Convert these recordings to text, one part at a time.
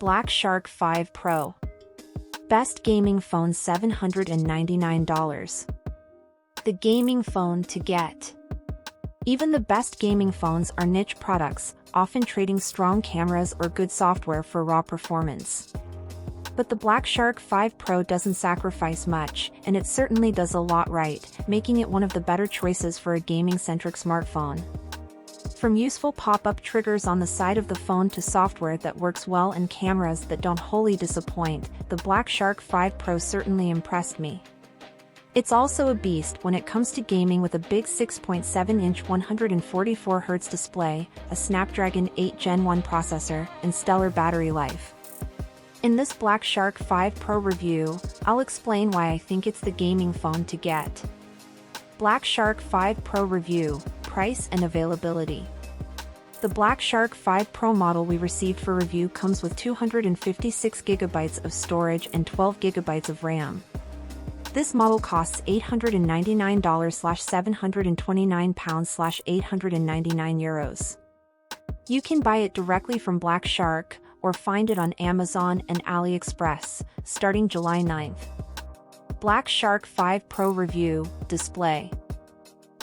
Black Shark 5 Pro. Best gaming phone $799. The gaming phone to get. Even the best gaming phones are niche products, often trading strong cameras or good software for raw performance. But the Black Shark 5 Pro doesn't sacrifice much, and it certainly does a lot right, making it one of the better choices for a gaming-centric smartphone. From useful pop-up triggers on the side of the phone to software that works well and cameras that don't wholly disappoint, the Black Shark 5 Pro certainly impressed me. It's also a beast when it comes to gaming with a big 6.7-inch 144Hz display, a Snapdragon 8 Gen 1 processor, and stellar battery life. In this Black Shark 5 Pro review, I'll explain why I think it's the gaming phone to get. Black Shark 5 Pro review, price and availability. The Black Shark 5 Pro model we received for review comes with 256GB of storage and 12GB of RAM. This model costs $899/£729/€899. You can buy it directly from Black Shark, or find it on Amazon and AliExpress, starting July 9th. Black Shark 5 Pro review, display.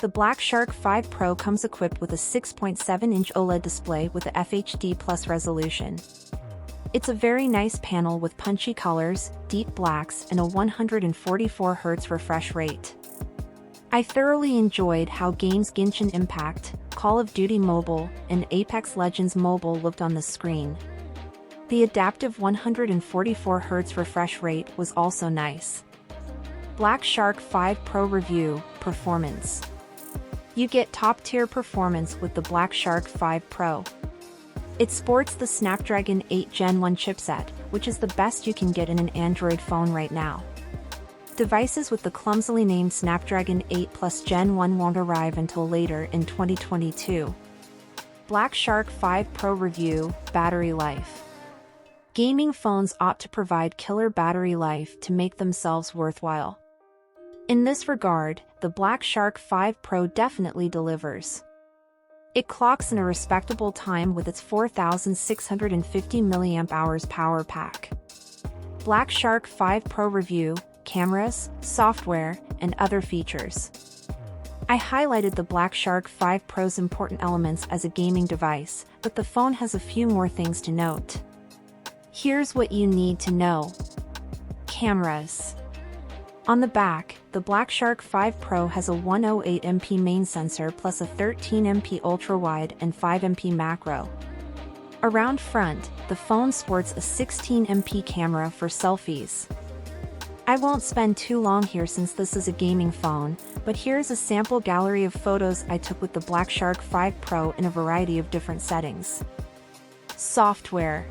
The Black Shark 5 Pro comes equipped with a 6.7-inch OLED display with a FHD+ resolution. It's a very nice panel with punchy colors, deep blacks, and a 144Hz refresh rate. I thoroughly enjoyed how games Genshin Impact, Call of Duty Mobile, and Apex Legends Mobile looked on the screen. The adaptive 144Hz refresh rate was also nice. Black Shark 5 Pro review, performance. You get top-tier performance with the Black Shark 5 Pro. It sports the Snapdragon 8 Gen 1 chipset, which is the best you can get in an Android phone right now. Devices with the clumsily named Snapdragon 8 Plus Gen 1 won't arrive until later in 2022. Black Shark 5 Pro review, battery life. Gaming phones ought to provide killer battery life to make themselves worthwhile. In this regard, the Black Shark 5 Pro definitely delivers. It clocks in a respectable time with its 4,650 mAh power pack. Black Shark 5 Pro review, cameras, software, and other features. I highlighted the Black Shark 5 Pro's important elements as a gaming device, but the phone has a few more things to note. Here's what you need to know. Cameras. On the back, the Black Shark 5 Pro has a 108MP main sensor plus a 13MP ultrawide and 5MP macro. Around front, the phone sports a 16MP camera for selfies. I won't spend too long here since this is a gaming phone, but here's a sample gallery of photos I took with the Black Shark 5 Pro in a variety of different settings. Software.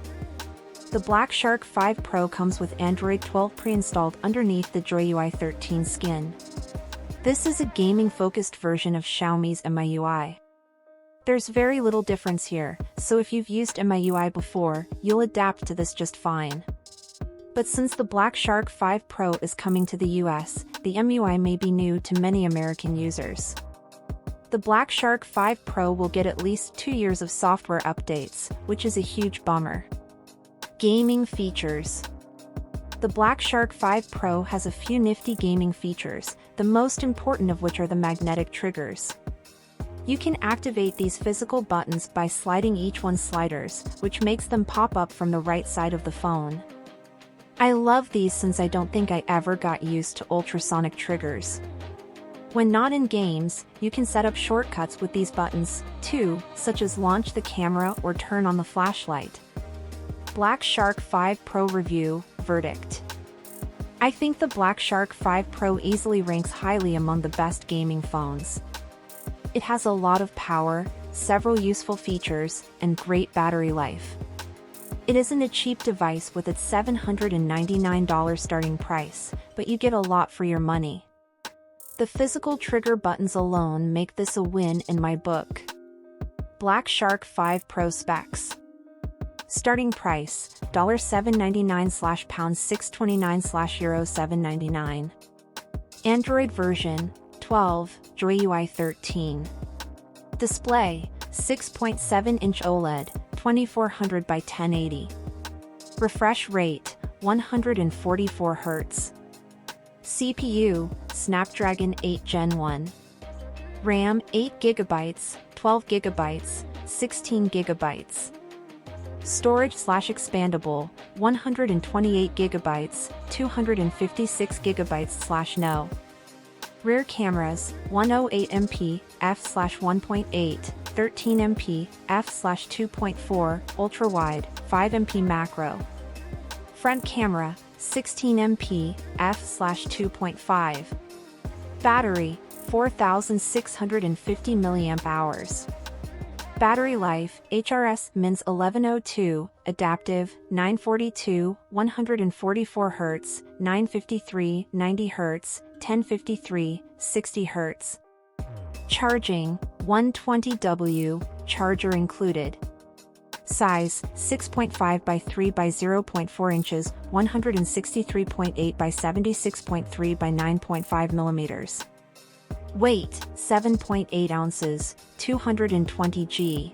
The Black Shark 5 Pro comes with Android 12 pre-installed underneath the JoyUI 13 skin. This is a gaming-focused version of Xiaomi's MIUI. There's very little difference here, so if you've used MIUI before, you'll adapt to this just fine. But since the Black Shark 5 Pro is coming to the US, the MIUI may be new to many American users. The Black Shark 5 Pro will get at least 2 years of software updates, which is a huge bummer. Gaming features. The Black Shark 5 Pro has a few nifty gaming features, the most important of which are the magnetic triggers. You can activate these physical buttons by sliding each one's sliders, which makes them pop up from the right side of the phone. I love these since I don't think I ever got used to ultrasonic triggers. When not in games, you can set up shortcuts with these buttons, too, such as launch the camera or turn on the flashlight. Black Shark 5 Pro review, verdict. I think the Black Shark 5 Pro easily ranks highly among the best gaming phones. It has a lot of power, several useful features, and great battery life. It isn't a cheap device with its $799 starting price, but you get a lot for your money. The physical trigger buttons alone make this a win in my book. Black Shark 5 Pro specs. Starting price, $799/£629/€799. Android version, 12, JoyUI 13. Display, 6.7-inch OLED, 2400 by 1080. Refresh rate, 144 Hz. CPU, Snapdragon 8 Gen 1. RAM, 8GB, 12GB, 16GB. Storage/expandable, 128GB, 256GB/no. Rear cameras, 108MP, f/1.8, 13MP, f/2.4, ultrawide, 5MP macro. Front camera, 16MP, f/2.5. Battery, 4650 mAh. Battery life, HRS Mins 1102, adaptive, 942, 144 Hz, 953, 90 Hz, 1053, 60 Hz. Charging, 120W, charger included. Size, 6.5 by 3 by 0.4 inches, 163.8 by 76.3 by 9.5 millimeters. Weight, 7.8 ounces, 220 g.